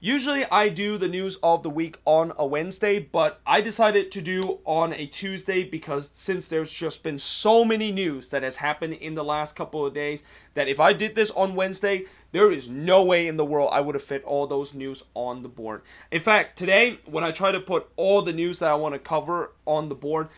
Usually I do the news of the week on a Wednesday, but I decided to do on a Tuesday because since there's just been so many news that has happened in the last couple of days that if I did this on Wednesday, there is no way in the world I would have fit all those news on the board. In fact, today when I try to put all the news that I want to cover on the board,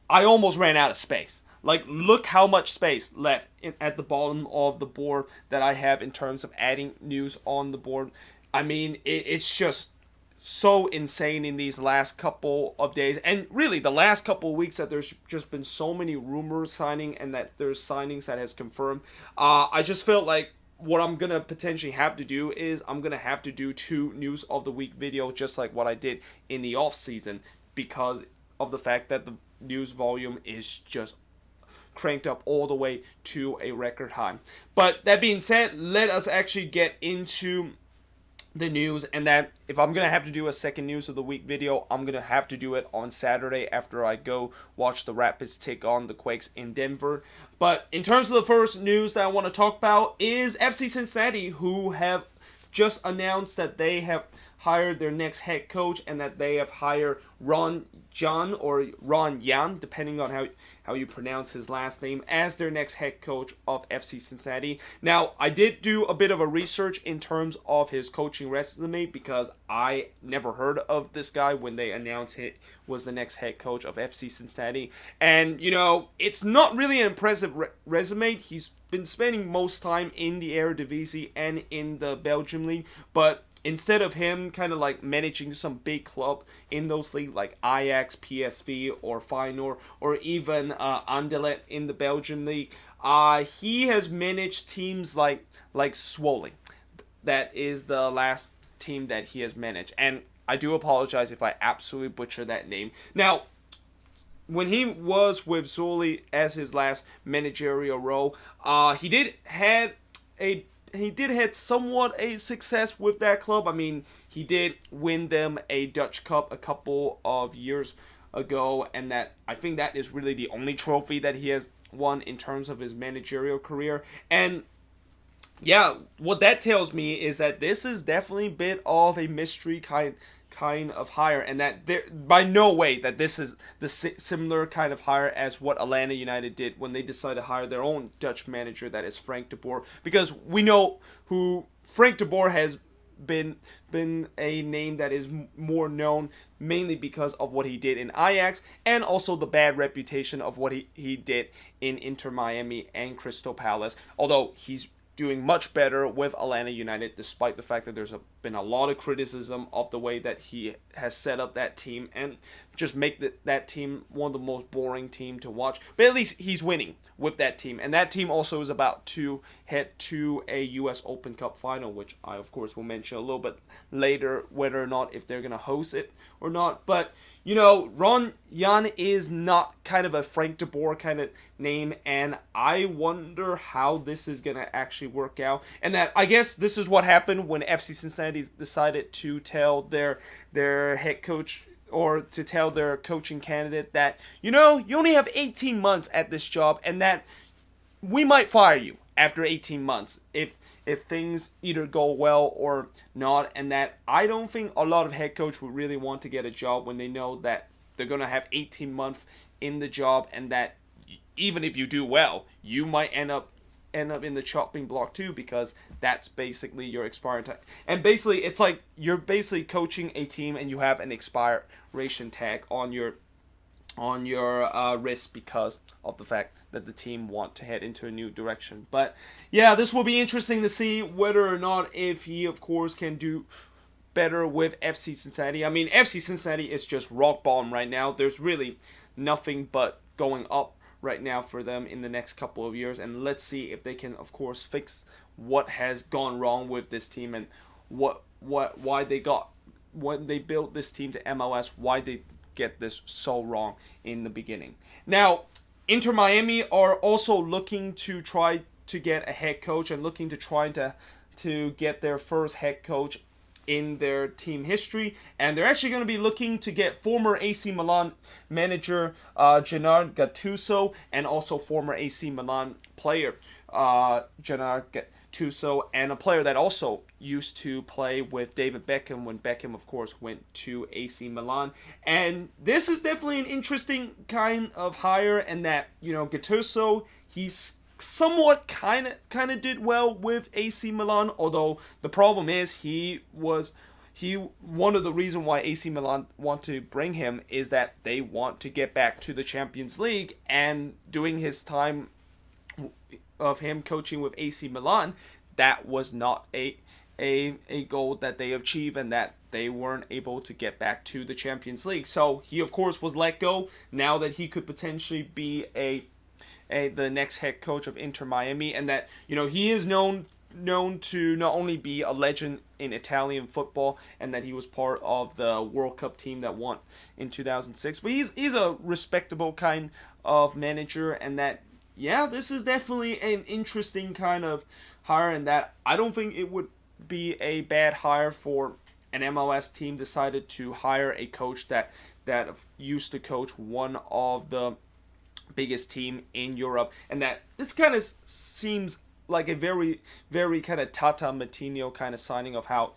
I almost ran out of space. Like, look how much space left at the bottom of the board that I have in terms of adding news on the board. I mean, it's just so insane in these last couple of days. And really, the last couple of weeks that there's just been so many rumors signing and that there's signings that has confirmed. I just felt like what I'm going to potentially have to do is I'm going to have to do 2 news of the week video just like what I did in the off season because of the fact that the news volume is just cranked up all the way to a record high. But that being said, let us actually get into the news, and that if I'm gonna have to do a second news of the week video, I'm gonna have to do it on Saturday after I go watch the Rapids take on the Quakes in Denver. But in terms of the first news that I want to talk about is FC Cincinnati, who have just announced that they have hired their next head coach and that they have hired Ron Jan or Ron Yan, depending on how you pronounce his last name, as their next head coach of FC Cincinnati. Now, I did do a bit of a research in terms of his coaching resume because I never heard of this guy when they announced it was the next head coach of FC Cincinnati. And, you know, it's not really an impressive resume. He's been spending most time in the Eredivisie and in the Belgium League, but instead of him kind of like managing some big club in those leagues like Ajax, PSV, or Feyenoord, or even Anderlecht in the Belgian league, he has managed teams like Zwolle. That is the last team that he has managed, and I do apologize if I absolutely butcher that name. Now, when he was with Zwolle as his last managerial role, he did had somewhat a success with that club. I mean, he did win them a Dutch Cup a couple of years ago, and that I think that is really the only trophy that he has won in terms of his managerial career. And yeah, what that tells me is that this is definitely a bit of a mystery kind of hire, and that there by no way that this is the similar kind of hire as what Atlanta United did when they decided to hire their own Dutch manager, that is Frank de Boer, because we know who Frank de Boer has been a name that is more known mainly because of what he did in Ajax and also the bad reputation of what he did in Inter Miami and Crystal Palace, although he's doing much better with Atlanta United, despite the fact that there's been a lot of criticism of the way that he has set up that team and just make that team one of the most boring team to watch. But at least he's winning with that team, and that team also is about to head to a U.S. Open Cup final, which I of course will mention a little bit later, whether or not if they're gonna host it or not. But you know, Ron Jan is not kind of a Frank de Boer kind of name, and I wonder how this is going to actually work out. And that, I guess, this is what happened when FC Cincinnati decided to tell their head coach or to tell their coaching candidate that, you know, you only have 18 months at this job and that we might fire you after 18 months if things either go well or not, and that I don't think a lot of head coach would really want to get a job when they know that they're going to have 18 months in the job, and that even if you do well, you might end up in the chopping block too, because that's basically your expiring time. And basically, it's like you're basically coaching a team and you have an expiration tag on your wrist because of the fact that the team want to head into a new direction. But yeah, this will be interesting to see whether or not if he, of course, can do better with FC Cincinnati. I mean, FC Cincinnati is just rock bottom right now. There's really nothing but going up right now for them in the next couple of years. And let's see if they can, of course, fix what has gone wrong with this team and why they got when they built this team to MLS, why they get this so wrong in the beginning. Now, Inter Miami are also looking to try to get a head coach and looking to try to get their first head coach in their team history, and they're actually going to be looking to get former AC Milan manager Gennaro Gattuso and also former AC Milan player Gennaro Gattuso, and a player that also used to play with David Beckham when Beckham, of course, went to AC Milan. And this is definitely an interesting kind of hire, and that, Gattuso, he's somewhat kind of did well with AC Milan, although the problem is one of the reasons why AC Milan want to bring him is that they want to get back to the Champions League, and during his time of him coaching with AC Milan, that was not a goal that they achieved, and that they weren't able to get back to the Champions League. So he, of course, was let go. Now that he could potentially be the next head coach of Inter Miami, and that he is known to not only be a legend in Italian football, and that he was part of the World Cup team that won in 2006, but he's a respectable kind of manager, and that this is definitely an interesting kind of hire, and that I don't think it would be a bad hire for an MLS team decided to hire a coach that used to coach one of the biggest team in Europe, and that this kind of seems like a very, very kind of Tata Martino kind of signing of how,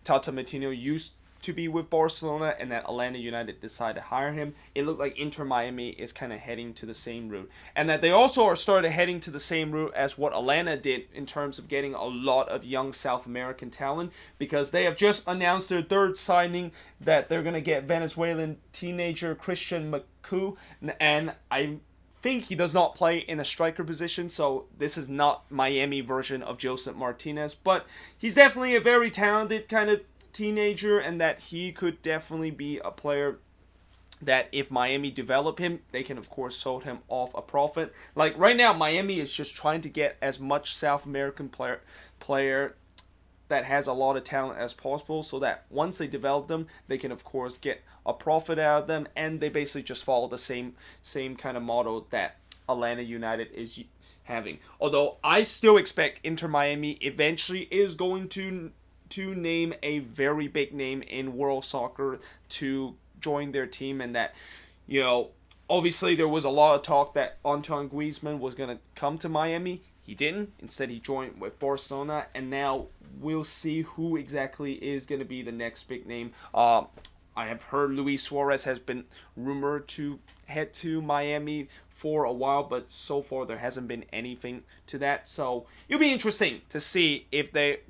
Tata Martino used to be with Barcelona, and that Atlanta United decided to hire him. It looked like Inter Miami is kind of heading to the same route, and that they also are started heading to the same route as what Atlanta did in terms of getting a lot of young South American talent, because they have just announced their third signing, that they're going to get Venezuelan teenager Christian McCoo, and I think he does not play in a striker position, so this is not Miami version of Joseph Martinez, but he's definitely a very talented kind of teenager, and that he could definitely be a player that if Miami develop him, they can of course sold him off a profit. Like right now, Miami is just trying to get as much South American player that has a lot of talent as possible, so that once they develop them, they can of course get a profit out of them, and they basically just follow the same kind of model that Atlanta United is having. Although I still expect Inter Miami eventually is going to name a very big name in world soccer to join their team, and that obviously there was a lot of talk that Antoine Griezmann was going to come to Miami. He didn't. Instead, he joined with Barcelona, and now we'll see who exactly is going to be the next big name. I have heard Luis Suarez has been rumored to head to Miami for a while, but so far there hasn't been anything to that. So it'll be interesting to see if they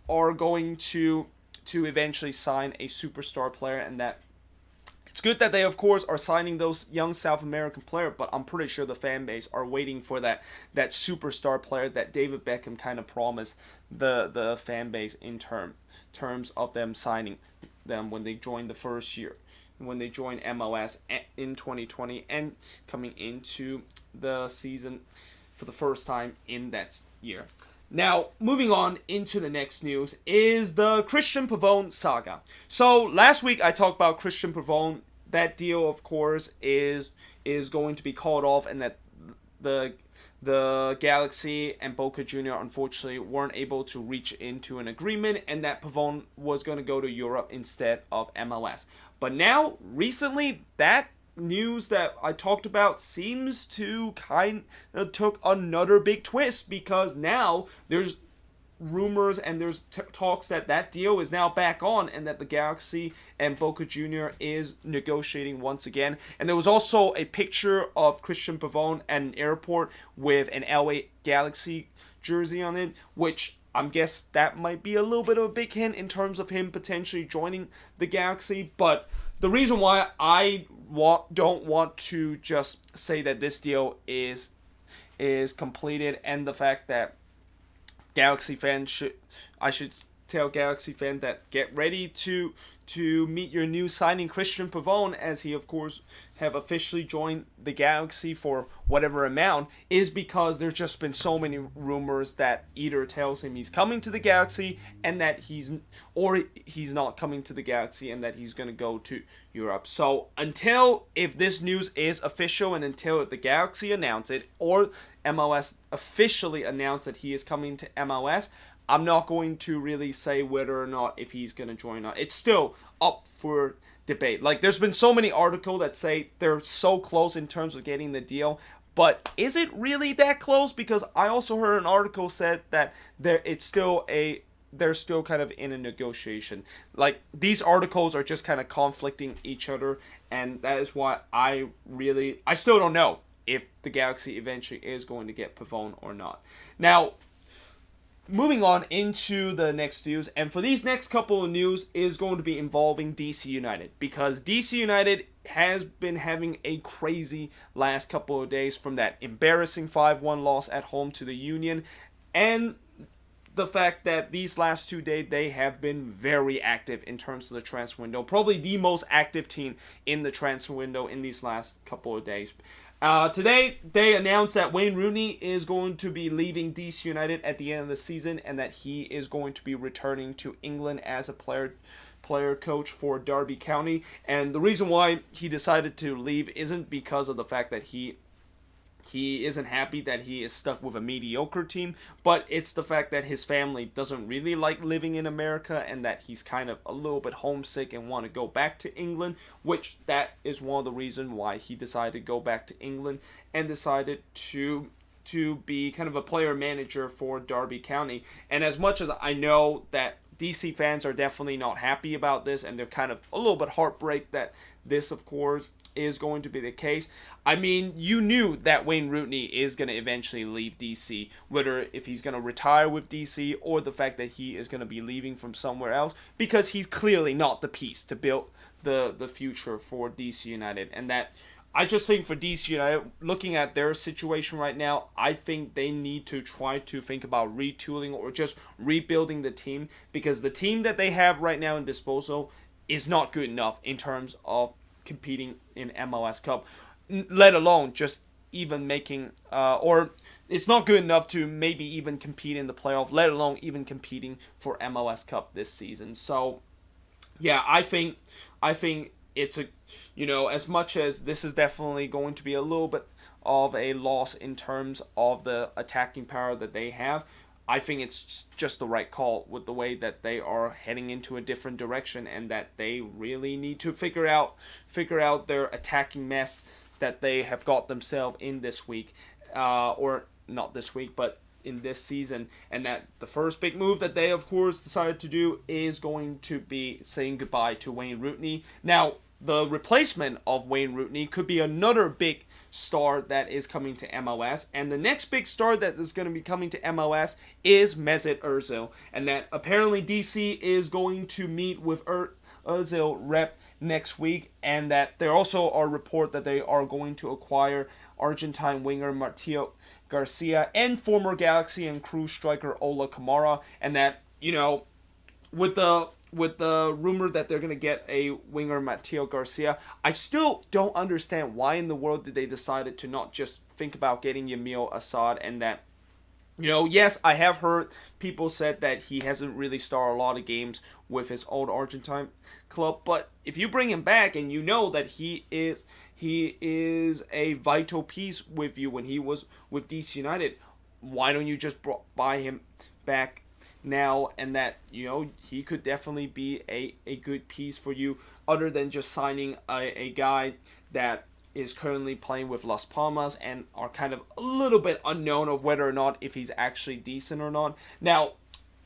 are going to eventually sign a superstar player, and that it's good that they of course are signing those young South American players, but I'm pretty sure the fan base are waiting for that superstar player that David Beckham kind of promised the fan base in terms of them signing them when they joined the first year, when they joined MLS in 2020 and coming into the season for the first time in that year. Now, moving on into the next news is the Christian Pavone saga. So, last week I talked about Christian Pavone. That deal, of course, is going to be called off, and that the Galaxy and Boca Junior unfortunately weren't able to reach into an agreement, and that Pavone was going to go to Europe instead of MLS. But now, recently, that news that I talked about seems to kind of took another big twist, because now there's rumors and there's talks that deal is now back on, and that the Galaxy and Boca Junior is negotiating once again. And there was also a picture of Christian Pavone at an airport with an LA Galaxy jersey on it, which I guess that might be a little bit of a big hint in terms of him potentially joining the Galaxy. But the reason why I don't want to just say that this deal is completed, and the fact that Galaxy fans I should tell Galaxy fans that get ready to meet your new signing Christian Pavone, as he of course have officially joined the Galaxy for whatever amount, is because there's just been so many rumors that either tells him he's coming to the Galaxy and that he's not coming to the Galaxy, and that he's going to go to Europe. So if this news is official, and until the Galaxy announce it or MLS officially announce that he is coming to MLS, I'm not going to really say whether or not if he's going to join or not. It's still up for debate. Like, there's been so many articles that say they're so close in terms of getting the deal, But is it really that close? Because I also heard an article said that they're still kind of in a negotiation. Like, these articles are just kind of conflicting each other, and that is why I still don't know if the Galaxy eventually is going to get Pavone or not. Now, moving on into the next news, and for these next couple of news is going to be involving DC United, because DC United has been having a crazy last couple of days, from that embarrassing 5-1 loss at home to the Union, and the fact that these last 2 days they have been very active in terms of the transfer window. Probably the most active team in the transfer window in these last couple of days. Today, they announced that Wayne Ronney is going to be leaving DC United at the end of the season, and that he is going to be returning to England as a player coach for Derby County. And the reason why he decided to leave isn't because of the fact that he isn't happy that he is stuck with a mediocre team, but it's the fact that his family doesn't really like living in America, and that he's kind of a little bit homesick and want to go back to England, which that is one of the reasons why he decided to go back to England and decided to be kind of a player manager for Derby County. And as much as I know that DC fans are definitely not happy about this, and they're kind of a little bit heartbreak that this, of course, is going to be the case. I mean, you knew that Wayne Ronney is going to eventually leave DC, whether if he's going to retire with DC or the fact that he is going to be leaving from somewhere else, because he's clearly not the piece to build the future for DC United. And that, I just think for DC United, looking at their situation right now, I think they need to try to think about retooling or just rebuilding the team, because the team that they have right now in disposal is not good enough in terms of competing in MLS Cup, let alone just even making or it's not good enough to maybe even compete in the playoff, let alone even competing for MLS Cup this season. So yeah, I think it's a, as much as this is definitely going to be a little bit of a loss in terms of the attacking power that they have, I think it's just the right call with the way that they are heading into a different direction, and that they really need to figure out their attacking mess that they have got themselves in this week, or not this week, but in this season. And that the first big move that they, of course, decided to do is going to be saying goodbye to Wayne Ronney. Now, the replacement of Wayne Ronney could be another big star that is coming to MLS, and the next big star that is going to be coming to MLS is Mesut Ozil, and that apparently DC is going to meet with Ozil rep next week, and that there also are reports that they are going to acquire Argentine winger Matteo Garcia and former Galaxy and Crew striker Ola Kamara, and that, with the rumor that they're going to get a winger, Matteo Garcia, I still don't understand why in the world did they decide to not just think about getting Yamil Assad. And that, yes, I have heard people said that he hasn't really started a lot of games with his old Argentine club, but if you bring him back and you know that he is a vital piece with you when he was with DC United, why don't you just buy him back now? And that, he could definitely be a good piece for you, other than just signing a guy that is currently playing with Las Palmas and are kind of a little bit unknown of whether or not if he's actually decent or not. Now,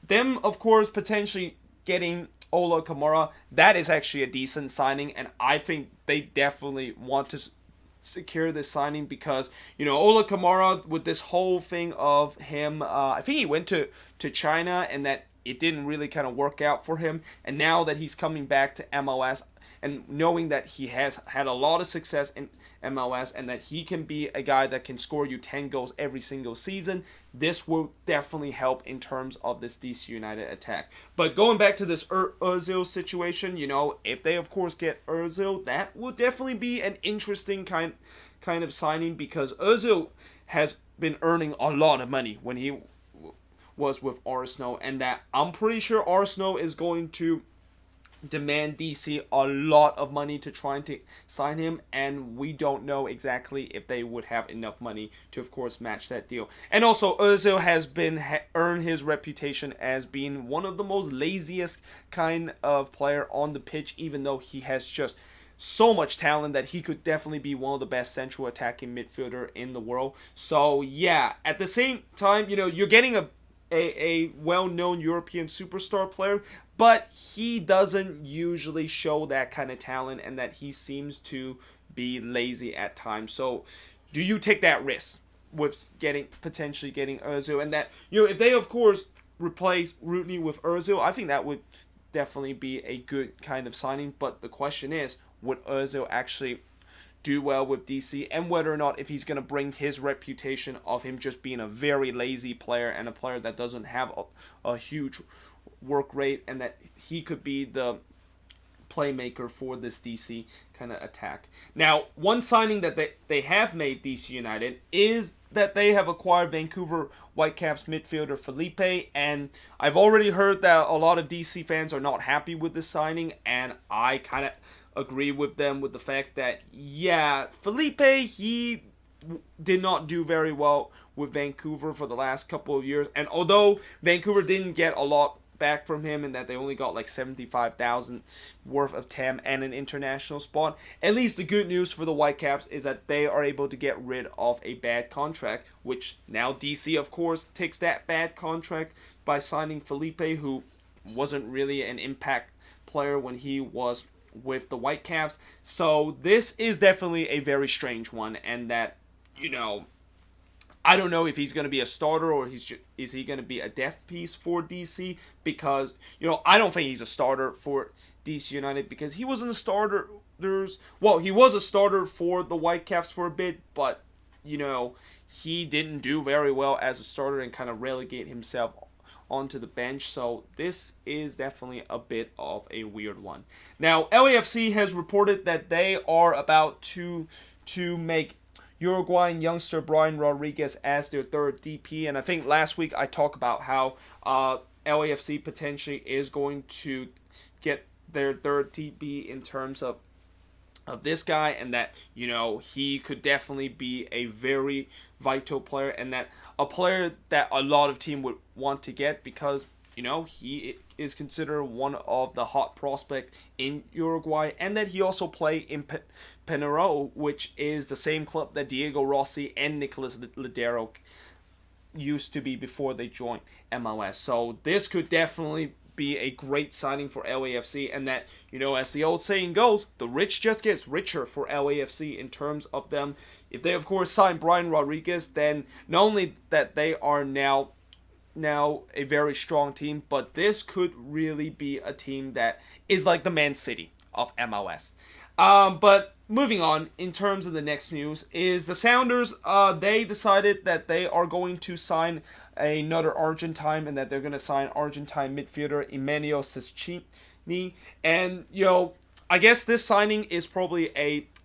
them, of course, potentially getting Ola Kamara, that is actually a decent signing, and I think they definitely want to secure this signing, because Ola Kamara, with this whole thing of him, I think he went to China, and that it didn't really kind of work out for him, and now that he's coming back to MLS, and knowing that he has had a lot of success in MLS, and that he can be a guy that can score you 10 goals every single season, this will definitely help in terms of this DC United attack. But going back to this Ozil situation, if they of course get Ozil, that will definitely be an interesting kind of signing, because Ozil has been earning a lot of money when he was with Arsenal, and that I'm pretty sure Arsenal is going to demand DC a lot of money to try and sign him, and we don't know exactly if they would have enough money to, of course, match that deal. And also, Ozil has earned his reputation as being one of the most laziest kind of player on the pitch, even though he has just so much talent that he could definitely be one of the best central attacking midfielder in the world. So yeah, at the same time, you're getting a well-known European superstar player, but he doesn't usually show that kind of talent, and that he seems to be lazy at times. So do you take that risk with potentially getting Ozil? And that, if they of course replace Ronney with Ozil, I think that would definitely be a good kind of signing. But the question is, would Ozil actually do well with DC, and whether or not if he's going to bring his reputation of him just being a very lazy player and a player that doesn't have a huge work rate, and that he could be the playmaker for this DC kind of attack. Now, one signing that they have made, DC United, is that they have acquired Vancouver Whitecaps midfielder Felipe, and I've already heard that a lot of DC fans are not happy with this signing, and I kind of agree with them with the fact that, yeah, Felipe, he did not do very well with Vancouver for the last couple of years, and although Vancouver didn't get a lot back from him, and that they only got like 75,000 worth of TAM and an international spot, at least the good news for the Whitecaps is that they are able to get rid of a bad contract, which now DC of course takes that bad contract by signing Felipe, who wasn't really an impact player when he was with the Whitecaps. So this is definitely a very strange one, and that, I don't know if he's going to be a starter or is he going to be a depth piece for DC, because, I don't think he's a starter for DC United, because he wasn't a starter. He was a starter for the Whitecaps for a bit, but, he didn't do very well as a starter and kind of relegate himself onto the bench. So this is definitely a bit of a weird one. Now, LAFC has reported that they are about to make Uruguayan youngster Brian Rodriguez as their third DP, and I think last week I talked about how LAFC potentially is going to get their third DP in terms of this guy, and that, he could definitely be a very vital player, and that a player that a lot of teams would want to get, because, he is considered one of the hot prospects in Uruguay, and that he also played in Penarol, which is the same club that Diego Rossi and Nicolas Ladero used to be before they joined MLS. So this could definitely be a great signing for LAFC, and that, as the old saying goes, the rich just gets richer for LAFC in terms of them. If they of course sign Brian Rodriguez, then not only that they are now a very strong team, but this could really be a team that is like the Man City of MLS. But moving on, in terms of the next news, is the Sounders, they decided that they are going to sign another Argentine, and that they're going to sign Argentine midfielder Emmanuel Cecchini. And, I guess this signing is probably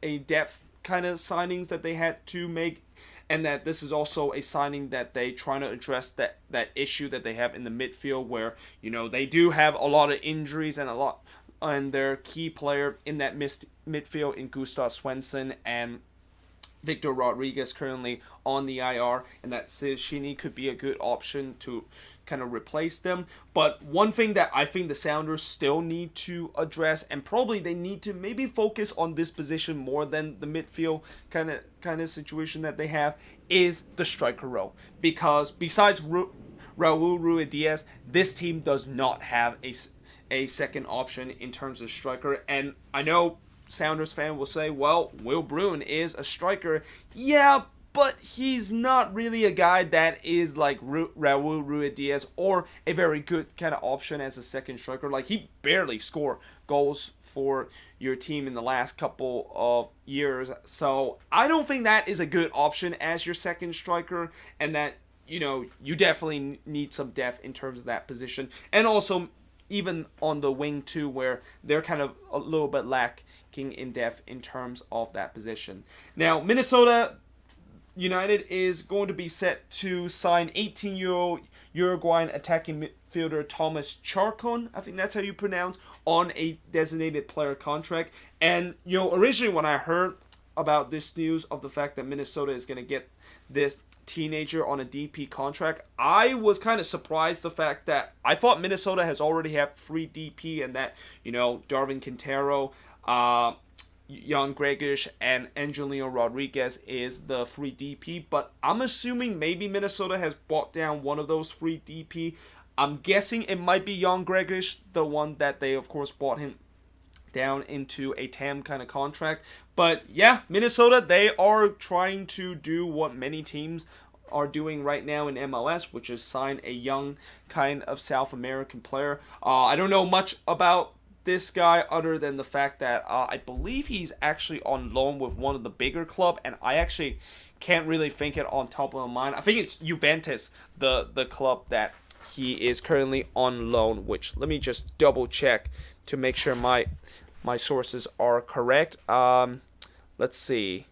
a depth kind of signings that they had to make, and that this is also a signing that they trying to address that issue that they have in the midfield, where, they do have a lot of injuries and their key player in that midfield in Gustav Svensson and Victor Rodriguez currently on the IR, and that Cecchini could be a good option to kind of replace them. But one thing that I think the Sounders still need to address, and probably they need to maybe focus on this position more than the midfield kind of situation that they have, is the striker role. Because besides Raul Ruiz-Diaz, this team does not have a second option in terms of striker. And I know Sounders fan will say, well, Will Bruin is a striker. Yeah, but he's not really a guy that is like Raul Ruiz-Diaz, or a very good kind of option as a second striker. Like, he barely scored goals for your team in the last couple of years. So I don't think that is a good option as your second striker, and that, you definitely need some depth in terms of that position. And also, even on the wing too, where they're kind of a little bit lacking in depth in terms of that position. Now, Minnesota United is going to be set to sign 18-year-old Uruguayan attacking midfielder Thomas Charcon, I think that's how you pronounce, on a designated player contract. And, originally when I heard about this news of the fact that Minnesota is going to get this teenager on a DP contract, I was kind of surprised the fact that I thought Minnesota has already had free DP, and that, Darwin Quintero, Jan Gregish and Angelino Rodriguez is the free DP, but I'm assuming maybe Minnesota has bought down one of those free DP. I'm guessing it might be Jan Gregish, the one that they, of course, bought him down into a TAM kind of contract. But yeah, Minnesota, they are trying to do what many teams are doing right now in MLS, which is sign a young kind of South American player. I don't know much about this guy other than the fact that I believe he's actually on loan with one of the bigger club, and I actually can't really think it on top of my mind. I think it's Juventus, the club that he is currently on loan, which let me just double check to make sure my sources are correct. Let's see.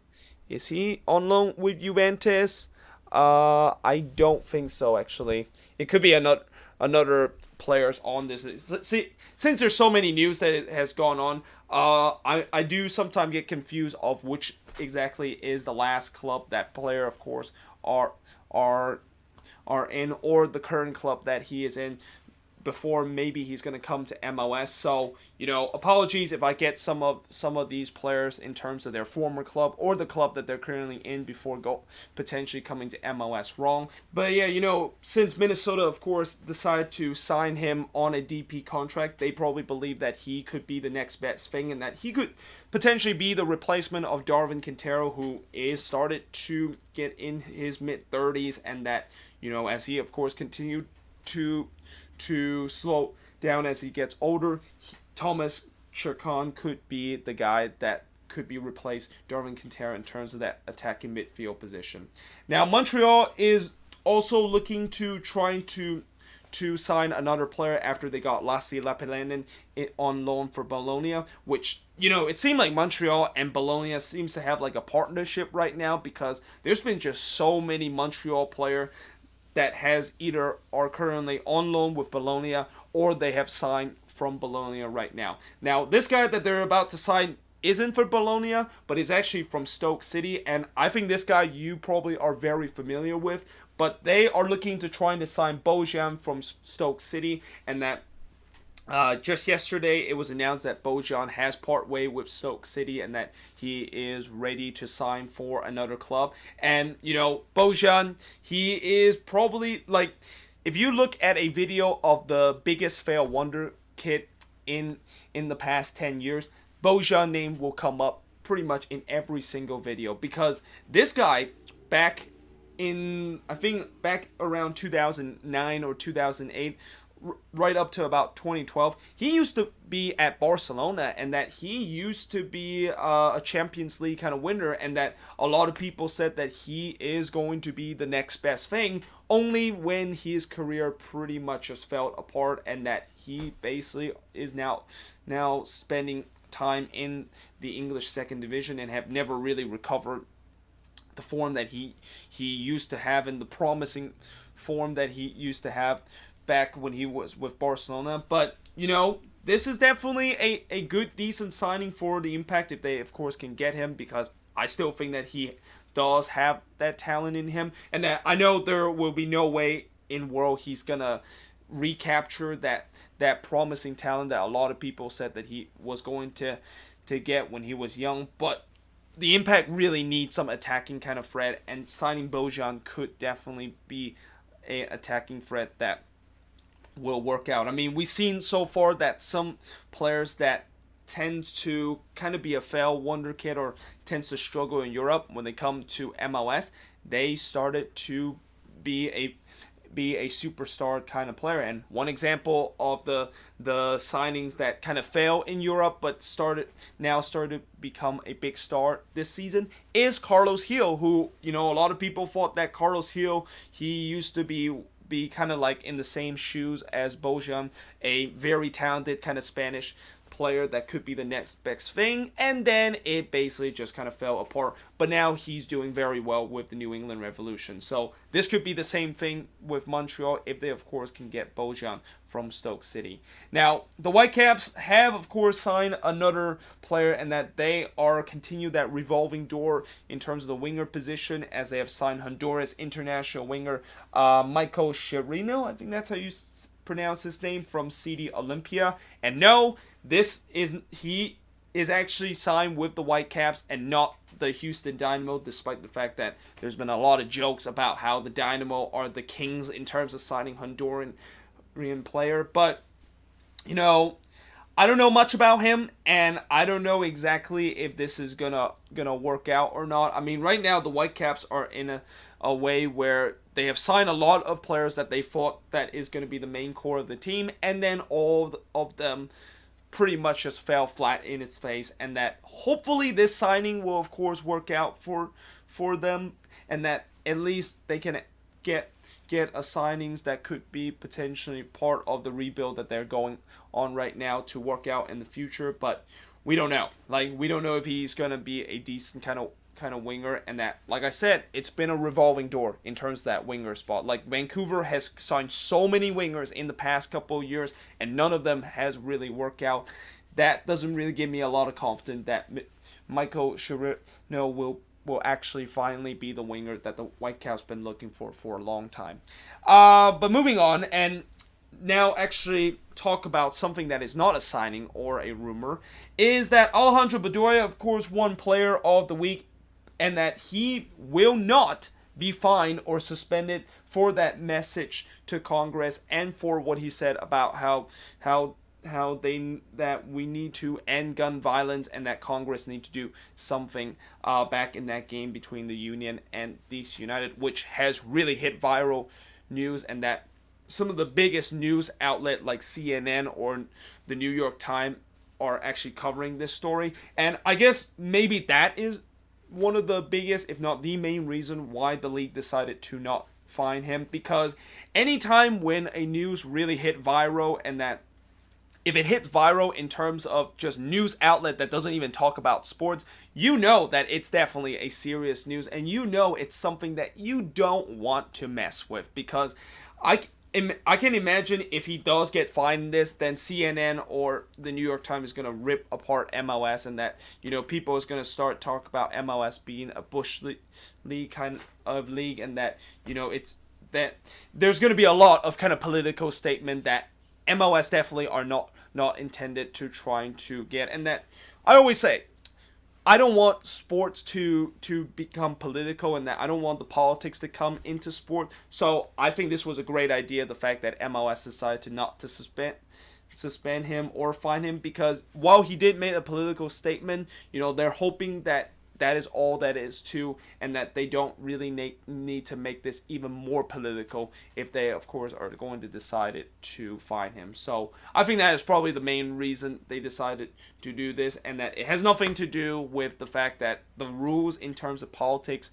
Is he on loan with Juventus? I don't think so, actually. It could be another players on this. See, since there's so many news that it has gone on, I do sometimes get confused of which exactly is the last club that player, of course, are in, or the current club that he is in before maybe he's going to come to MLS. So, apologies if I get some of these players in terms of their former club or the club that they're currently in before potentially coming to MLS wrong. But yeah, since Minnesota, of course, decided to sign him on a DP contract, they probably believe that he could be the next best thing and that he could potentially be the replacement of Darwin Quintero, who is started to get in his mid-30s, and that, as he, of course, continued to slow down as he gets older, Thomas Chircon could be the guy that could be replaced Darwin Quintero in terms of that attacking midfield position. Now, Montreal is also looking to trying to sign another player after they got Lassi Lappalainen on loan for Bologna, which, it seemed like Montreal and Bologna seems to have like a partnership right now, because there's been just so many Montreal players that has either are currently on loan with Bologna or they have signed from Bologna right now. Now, this guy that they're about to sign isn't for Bologna, but is actually from Stoke City, and I think this guy you probably are very familiar with, but they are looking to trying to sign Bojan from Stoke City, and that just yesterday, it was announced that Bojan has part way with Stoke City and that he is ready to sign for another club. And, Bojan, he is probably, like, if you look at a video of the biggest fail wonder kid in the past 10 years, Bojan's name will come up pretty much in every single video, because this guy, back around 2009 or 2008, right up to about 2012, he used to be at Barcelona, and that he used to be a Champions League kind of winner, and that a lot of people said that he is going to be the next best thing, only when his career pretty much just fell apart, and that he basically is now spending time in the English second division and have never really recovered the form that he used to have and the promising form that he used to have back when he was with Barcelona. But, this is definitely a good, decent signing for the Impact if they, of course, can get him, because I still think that he does have that talent in him, and that I know there will be no way in world he's going to recapture that promising talent that a lot of people said that he was going to get when he was young. But the Impact really needs some attacking kind of threat, and signing Bojan could definitely be a attacking threat that will work out. I mean, we've seen so far that some players that tends to kind of be a fail wonder kid or tends to struggle in Europe, when they come to MLS, they started to be a superstar kind of player. And one example of the signings that kind of fail in Europe but started to become a big star this season is Carlos Gil, who, a lot of people thought that Carlos Gil, he used to be kind of like in the same shoes as Bojan, a very talented kind of Spanish player that could be the next best thing, and then it basically just kind of fell apart. But now he's doing very well with the New England Revolution. So this could be the same thing with Montreal if they, of course, can get Bojan from Stoke City. Now, the Whitecaps have, of course, signed another player, and that they are continue that revolving door in terms of the winger position, as they have signed Honduras international winger Michael Chirino. I think that's how you pronounce his name, from CD Olympia. And no, he is actually signed with the Whitecaps and not the Houston Dynamo, despite the fact that there's been a lot of jokes about how the Dynamo are the kings in terms of signing Honduran player. But, you know, I don't know much about him, and I don't know exactly if this is gonna work out or not. I mean, right now the Whitecaps are in a way where they have signed a lot of players that they thought that is going to be the main core of the team, and then all of them pretty much just fell flat in its face, and that hopefully this signing will of course work out for them, and that at least they can get a signings that could be potentially part of the rebuild that they're going on right now to work out in the future. But we don't know. Like, we don't know if he's going to be a decent kind of winger, and that, like I said, it's been a revolving door in terms of that winger spot. Like, Vancouver has signed so many wingers in the past couple of years, and none of them has really worked out. That doesn't really give me a lot of confidence that Michael Chirino will actually finally be the winger that the Whitecaps been looking for a long time. But moving on, and now actually talk about something that is not a signing or a rumor, is that Alejandro Bedoya, of course, won Player of the Week, and that he will not be fined or suspended for that message to Congress and for what he said about how that we need to end gun violence and that Congress need to do something back in that game between the Union and DC United, which has really hit viral news, and that some of the biggest news outlet like CNN or the New York Times are actually covering this story. And I guess maybe that is one of the biggest, if not the main reason why the league decided to not fine him, because anytime when a news really hit viral, and that if it hits viral in terms of just news outlet that doesn't even talk about sports, you know that it's definitely a serious news, and you know it's something that you don't want to mess with, because I can imagine if he does get fined in this, then CNN or the New York Times is going to rip apart MLS, and that, you know, people is going to start talk about MLS being a Bush league kind of league, and that, you know, it's that there's going to be a lot of kind of political statement that MLS definitely are not intended to trying to get. And that I always say, I don't want sports to become political, and that I don't want the politics to come into sport. So I think this was a great idea, the fact that MLS decided not to suspend him or fine him, because while he did make a political statement, you know, they're hoping that that is all that is too, and that they don't really need to make this even more political if they, of course, are going to decide it to fine him. So I think that is probably the main reason they decided to do this, and that it has nothing to do with the fact that the rules in terms of politics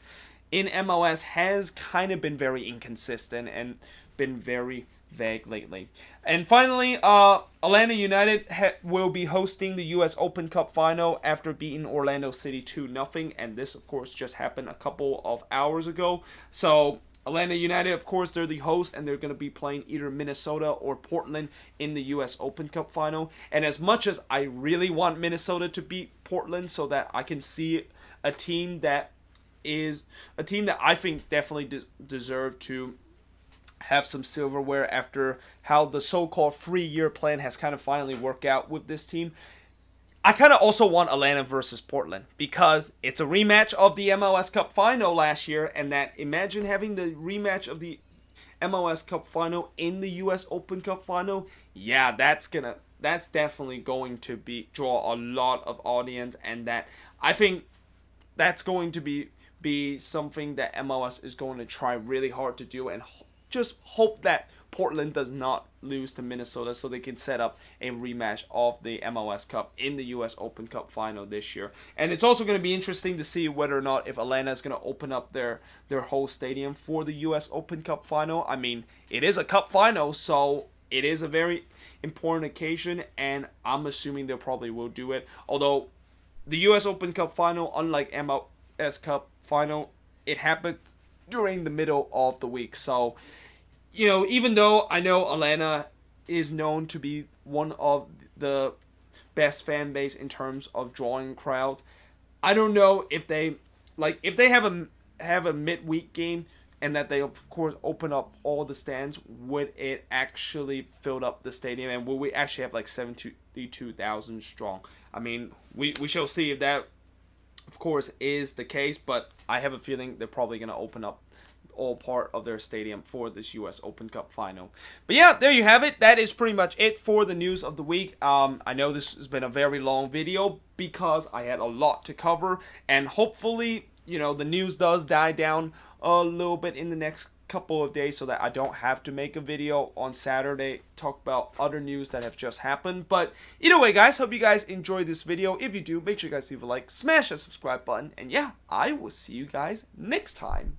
in MLS has kind of been very inconsistent and been very vague lately. And finally, Atlanta United will be hosting the U.S. Open Cup final after beating Orlando City 2-0, and this, of course, just happened a couple of hours ago. So Atlanta United, of course, they're the host, and they're going to be playing either Minnesota or Portland in the U.S. Open Cup final. And as much as I really want Minnesota to beat Portland so that I can see a team that I think definitely deserve to have some silverware after how the so-called 3-year plan has kind of finally worked out with this team, I kind of also want Atlanta versus Portland, because it's a rematch of the MLS Cup final last year, and that, imagine having the rematch of the MLS Cup final in the US Open Cup final. Yeah, that's definitely going to draw a lot of audience, and that I think that's going to be something that MLS is going to try really hard to do, and just hope that Portland does not lose to Minnesota so they can set up a rematch of the MLS Cup in the US Open Cup final this year. And it's also going to be interesting to see whether or not if Atlanta is going to open up their whole stadium for the US Open Cup final. I mean, it is a cup final, so it is a very important occasion, and I'm assuming they probably will do it. Although the US Open Cup final, unlike MLS Cup final, it happened during the middle of the week. So, you know, even though I know Atlanta is known to be one of the best fan base in terms of drawing crowds, I don't know if they have a midweek game and that they of course open up all the stands, would it actually fill up the stadium, and will we actually have like 72,000 strong? I mean, we shall see if that of course is the case, but I have a feeling they're probably going to open up all part of their stadium for this US Open Cup final. But yeah, there you have it. That is pretty much it for the news of the week. I know this has been a very long video because I had a lot to cover, and hopefully, you know, the news does die down a little bit in the next couple of days so that I don't have to make a video on Saturday talk about other news that have just happened. But either way, guys, hope you guys enjoyed this video. If you do, make sure you guys leave a like, smash that subscribe button, and yeah, I will see you guys next time.